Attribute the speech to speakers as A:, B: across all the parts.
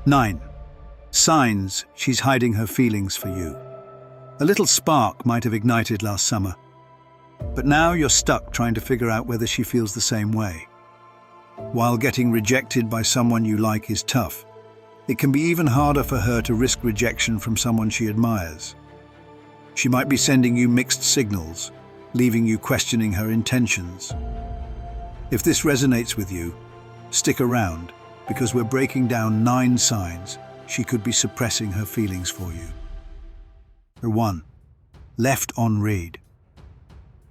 A: 9. Signs she's hiding her feelings for you. A little spark might have ignited last summer, but now you're stuck trying to figure out whether she feels the same way. While getting rejected by someone you like is tough, it can be even harder for her to risk rejection from someone she admires. She might be sending you mixed signals, leaving you questioning her intentions. If this resonates with you, stick around, because we're breaking down 9 signs she could be suppressing her feelings for you. 1. Left on read.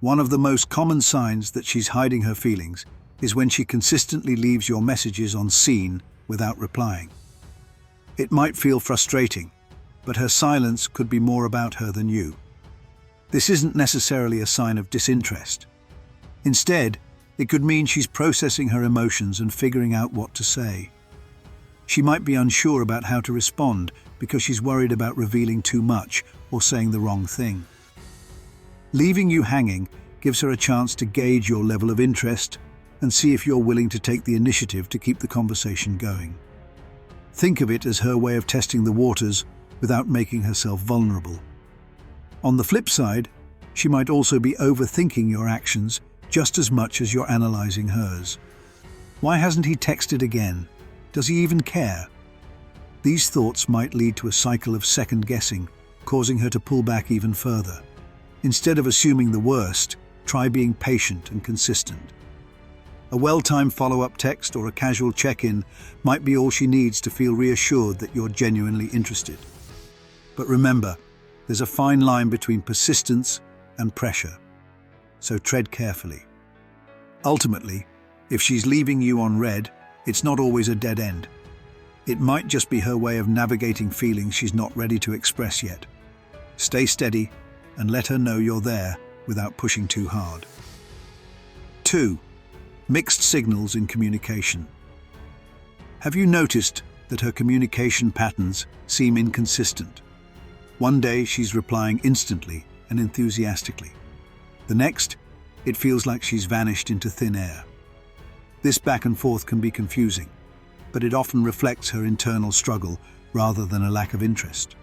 A: One of the most common signs that she's hiding her feelings is when she consistently leaves your messages on seen without replying. It might feel frustrating, but her silence could be more about her than you. This isn't necessarily a sign of disinterest. Instead, it could mean she's processing her emotions and figuring out what to say. She might be unsure about how to respond because she's worried about revealing too much or saying the wrong thing. Leaving you hanging gives her a chance to gauge your level of interest and see if you're willing to take the initiative to keep the conversation going. Think of it as her way of testing the waters without making herself vulnerable. On the flip side, she might also be overthinking your actions just as much as you're analyzing hers. Why hasn't he texted again? Does he even care? These thoughts might lead to a cycle of second-guessing, causing her to pull back even further. Instead of assuming the worst, try being patient and consistent. A well-timed follow-up text or a casual check-in might be all she needs to feel reassured that you're genuinely interested. But remember, there's a fine line between persistence and pressure, so tread carefully. Ultimately, if she's leaving you on read, it's not always a dead end. It might just be her way of navigating feelings she's not ready to express yet. Stay steady and let her know you're there without pushing too hard. 2. Mixed signals in communication. Have you noticed that her communication patterns seem inconsistent? One day she's replying instantly and enthusiastically. The next, it feels like she's vanished into thin air. This back and forth can be confusing, but it often reflects her internal struggle rather than a lack of interest.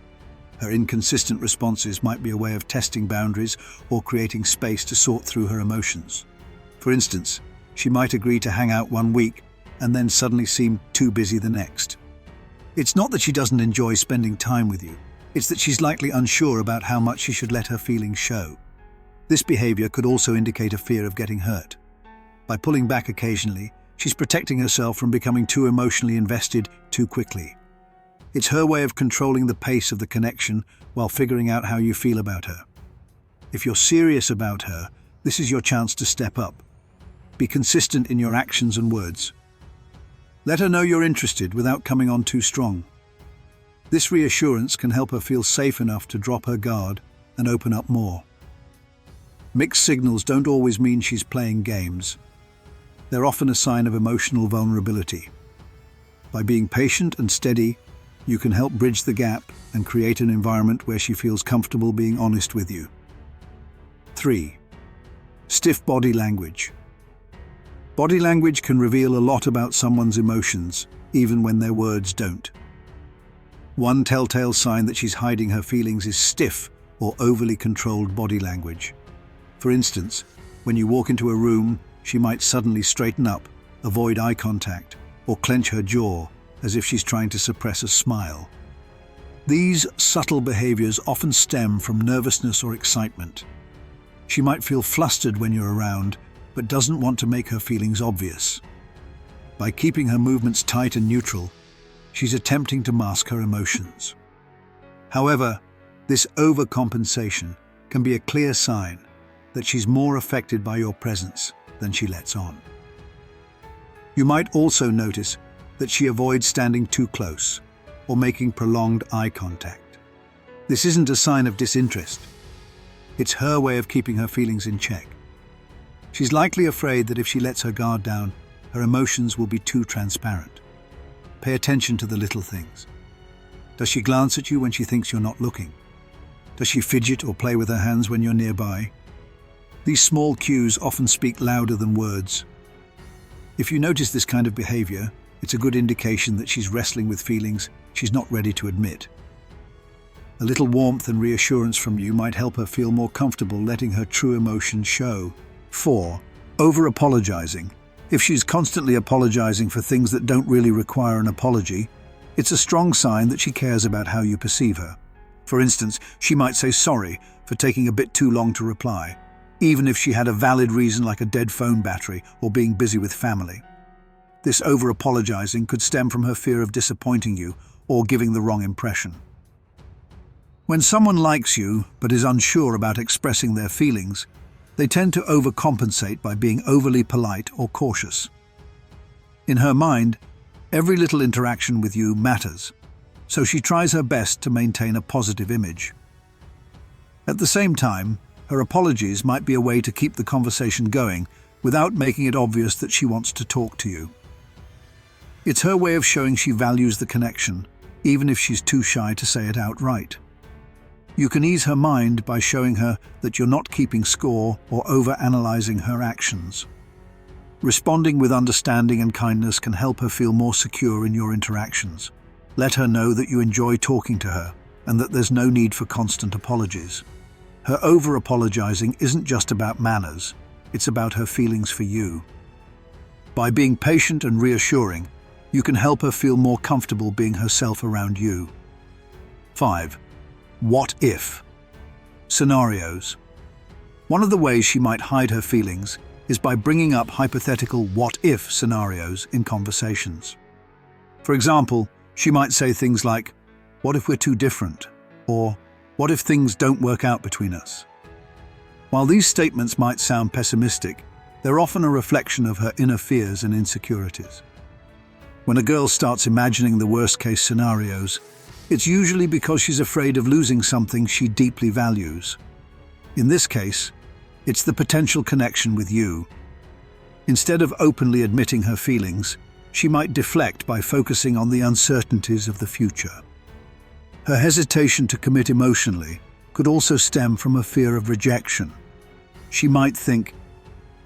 A: Her inconsistent responses might be a way of testing boundaries or creating space to sort through her emotions. For instance, she might agree to hang out one week and then suddenly seem too busy the next. It's not that she doesn't enjoy spending time with you, it's that she's likely unsure about how much she should let her feelings show. This behavior could also indicate a fear of getting hurt. By pulling back occasionally, she's protecting herself from becoming too emotionally invested too quickly. It's her way of controlling the pace of the connection while figuring out how you feel about her. If you're serious about her, this is your chance to step up. Be consistent in your actions and words. Let her know you're interested without coming on too strong. This reassurance can help her feel safe enough to drop her guard and open up more. Mixed signals don't always mean she's playing games. They're often a sign of emotional vulnerability. By being patient and steady, you can help bridge the gap and create an environment where she feels comfortable being honest with you. 3. Stiff body language. Body language can reveal a lot about someone's emotions, even when their words don't. One telltale sign that she's hiding her feelings is stiff or overly controlled body language. For instance, when you walk into a room, she might suddenly straighten up, avoid eye contact, or clench her jaw as if she's trying to suppress a smile. These subtle behaviors often stem from nervousness or excitement. She might feel flustered when you're around, but doesn't want to make her feelings obvious. By keeping her movements tight and neutral, she's attempting to mask her emotions. However, this overcompensation can be a clear sign that she's more affected by your presence than she lets on. You might also notice that she avoids standing too close or making prolonged eye contact. This isn't a sign of disinterest. It's her way of keeping her feelings in check. She's likely afraid that if she lets her guard down, her emotions will be too transparent. Pay attention to the little things. Does she glance at you when she thinks you're not looking? Does she fidget or play with her hands when you're nearby? These small cues often speak louder than words. If you notice this kind of behavior, It's a good indication that she's wrestling with feelings she's not ready to admit. A little warmth and reassurance from you might help her feel more comfortable letting her true emotions show. 4. Over-apologizing. If she's constantly apologizing for things that don't really require an apology, it's a strong sign that she cares about how you perceive her. For instance, she might say sorry for taking a bit too long to reply, even if she had a valid reason like a dead phone battery or being busy with family. This over-apologizing could stem from her fear of disappointing you or giving the wrong impression. When someone likes you but is unsure about expressing their feelings, they tend to overcompensate by being overly polite or cautious. In her mind, every little interaction with you matters, so she tries her best to maintain a positive image. At the same time, her apologies might be a way to keep the conversation going without making it obvious that she wants to talk to you. It's her way of showing she values the connection, even if she's too shy to say it outright. You can ease her mind by showing her that you're not keeping score or over-analyzing her actions. Responding with understanding and kindness can help her feel more secure in your interactions. Let her know that you enjoy talking to her and that there's no need for constant apologies. Her over-apologizing isn't just about manners, it's about her feelings for you. By being patient and reassuring, you can help her feel more comfortable being herself around you. 5. What if? Scenarios. One of the ways she might hide her feelings is by bringing up hypothetical what-if scenarios in conversations. For example, she might say things like, "What if we're too different?" or "What if things don't work out between us?" While these statements might sound pessimistic, they're often a reflection of her inner fears and insecurities. When a girl starts imagining the worst-case scenarios, it's usually because she's afraid of losing something she deeply values. In this case, it's the potential connection with you. Instead of openly admitting her feelings, she might deflect by focusing on the uncertainties of the future. Her hesitation to commit emotionally could also stem from a fear of rejection. She might think,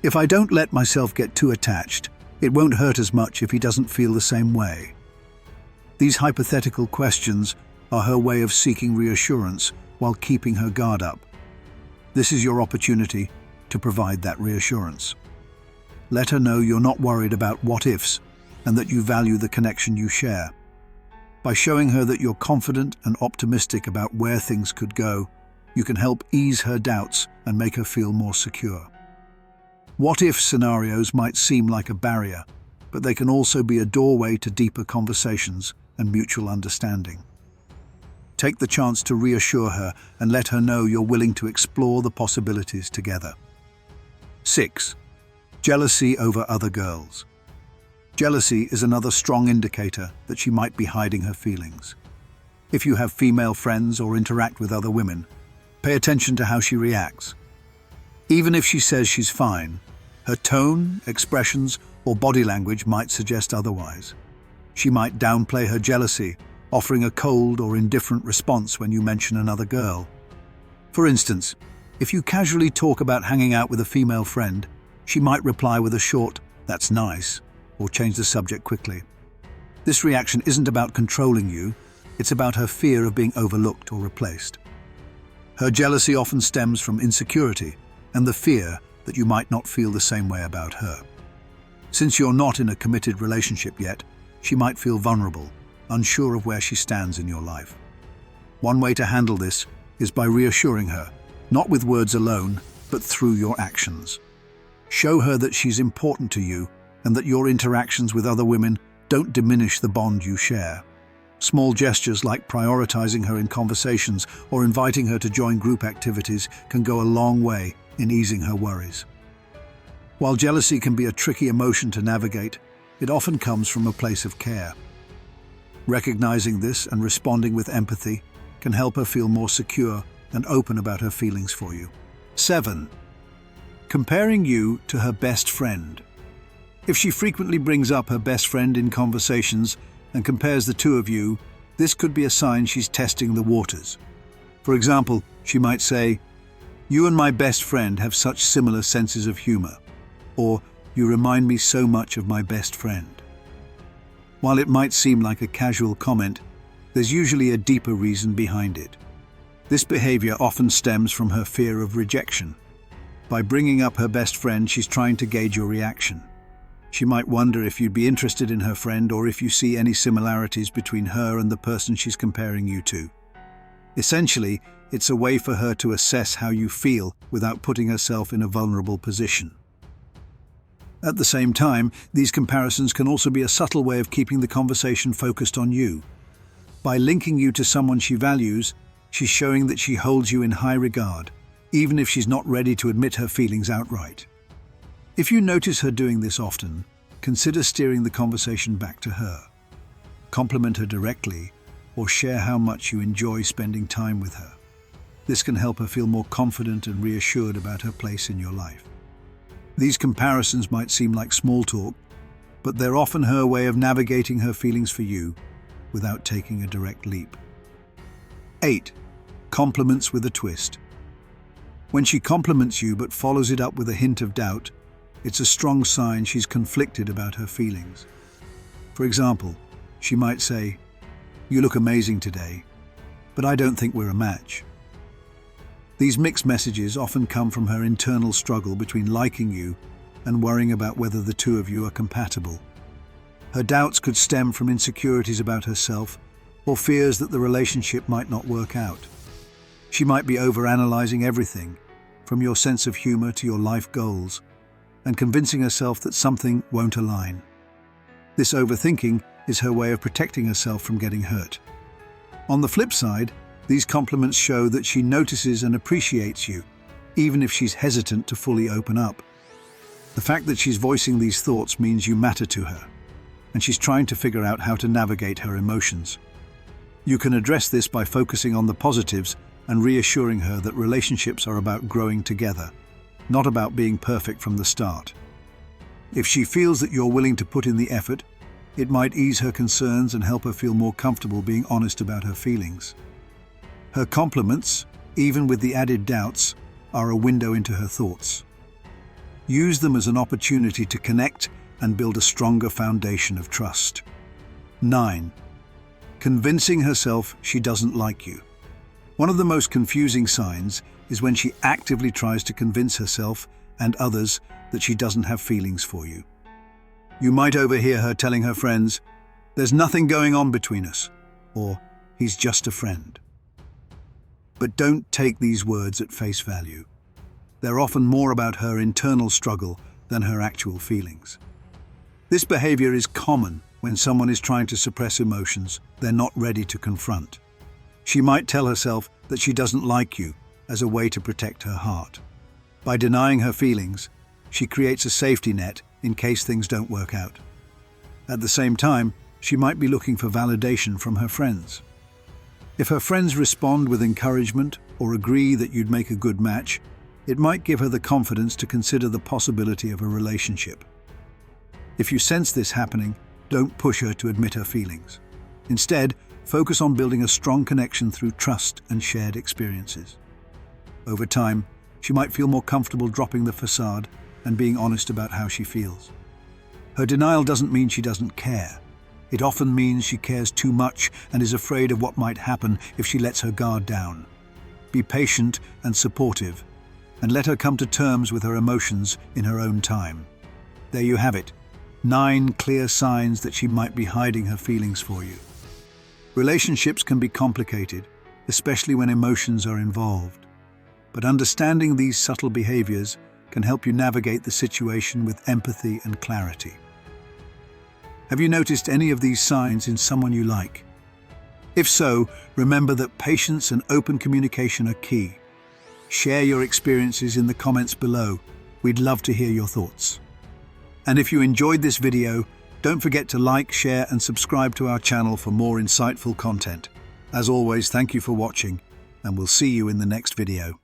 A: "If I don't let myself get too attached, it won't hurt as much if he doesn't feel the same way." These hypothetical questions are her way of seeking reassurance while keeping her guard up. This is your opportunity to provide that reassurance. Let her know you're not worried about what-ifs and that you value the connection you share. By showing her that you're confident and optimistic about where things could go, you can help ease her doubts and make her feel more secure. What-if scenarios might seem like a barrier, but they can also be a doorway to deeper conversations and mutual understanding. Take the chance to reassure her and let her know you're willing to explore the possibilities together. 6. Jealousy over other girls. Jealousy is another strong indicator that she might be hiding her feelings. If you have female friends or interact with other women, pay attention to how she reacts. Even if she says she's fine, her tone, expressions, or body language might suggest otherwise. She might downplay her jealousy, offering a cold or indifferent response when you mention another girl. For instance, if you casually talk about hanging out with a female friend, she might reply with a short, "That's nice," or change the subject quickly. This reaction isn't about controlling you, it's about her fear of being overlooked or replaced. Her jealousy often stems from insecurity and the fear that you might not feel the same way about her. Since you're not in a committed relationship yet, she might feel vulnerable, unsure of where she stands in your life. One way to handle this is by reassuring her, not with words alone, but through your actions. Show her that she's important to you and that your interactions with other women don't diminish the bond you share. Small gestures like prioritizing her in conversations or inviting her to join group activities can go a long way in easing her worries. While jealousy can be a tricky emotion to navigate, it often comes from a place of care. Recognizing this and responding with empathy can help her feel more secure and open about her feelings for you. 7. Comparing you to her best friend. If she frequently brings up her best friend in conversations and compares the two of you, this could be a sign she's testing the waters. For example, she might say, "You and my best friend have such similar senses of humor," or "You remind me so much of my best friend." While it might seem like a casual comment, there's usually a deeper reason behind it. This behavior often stems from her fear of rejection. By bringing up her best friend, she's trying to gauge your reaction. She might wonder if you'd be interested in her friend or if you see any similarities between her and the person she's comparing you to. Essentially, it's a way for her to assess how you feel without putting herself in a vulnerable position. At the same time, these comparisons can also be a subtle way of keeping the conversation focused on you. By linking you to someone she values, she's showing that she holds you in high regard, even if she's not ready to admit her feelings outright. If you notice her doing this often, consider steering the conversation back to her. Compliment her directly, or share how much you enjoy spending time with her. This can help her feel more confident and reassured about her place in your life. These comparisons might seem like small talk, but they're often her way of navigating her feelings for you without taking a direct leap. 8. Compliments with a twist. When she compliments you but follows it up with a hint of doubt, it's a strong sign she's conflicted about her feelings. For example, she might say, "You look amazing today, but I don't think we're a match." These mixed messages often come from her internal struggle between liking you and worrying about whether the two of you are compatible. Her doubts could stem from insecurities about herself or fears that the relationship might not work out. She might be overanalyzing everything, from your sense of humor to your life goals, and convincing herself that something won't align. This overthinking is her way of protecting herself from getting hurt. On the flip side, these compliments show that she notices and appreciates you, even if she's hesitant to fully open up. The fact that she's voicing these thoughts means you matter to her, and she's trying to figure out how to navigate her emotions. You can address this by focusing on the positives and reassuring her that relationships are about growing together, not about being perfect from the start. If she feels that you're willing to put in the effort, it might ease her concerns and help her feel more comfortable being honest about her feelings. Her compliments, even with the added doubts, are a window into her thoughts. Use them as an opportunity to connect and build a stronger foundation of trust. 9. Convincing herself she doesn't like you. One of the most confusing signs is when she actively tries to convince herself and others that she doesn't have feelings for you. You might overhear her telling her friends, "There's nothing going on between us," or "He's just a friend." But don't take these words at face value. They're often more about her internal struggle than her actual feelings. This behavior is common when someone is trying to suppress emotions they're not ready to confront. She might tell herself that she doesn't like you as a way to protect her heart. By denying her feelings, she creates a safety net in case things don't work out. At the same time, she might be looking for validation from her friends. If her friends respond with encouragement or agree that you'd make a good match, it might give her the confidence to consider the possibility of a relationship. If you sense this happening, don't push her to admit her feelings. Instead, focus on building a strong connection through trust and shared experiences. Over time, she might feel more comfortable dropping the facade and being honest about how she feels. Her denial doesn't mean she doesn't care. It often means she cares too much and is afraid of what might happen if she lets her guard down. Be patient and supportive, and let her come to terms with her emotions in her own time. There you have it, 9 clear signs that she might be hiding her feelings for you. Relationships can be complicated, especially when emotions are involved. But understanding these subtle behaviors can help you navigate the situation with empathy and clarity. Have you noticed any of these signs in someone you like? If so, remember that patience and open communication are key. Share your experiences in the comments below. We'd love to hear your thoughts. And if you enjoyed this video, don't forget to like, share, and subscribe to our channel for more insightful content. As always, thank you for watching, and we'll see you in the next video.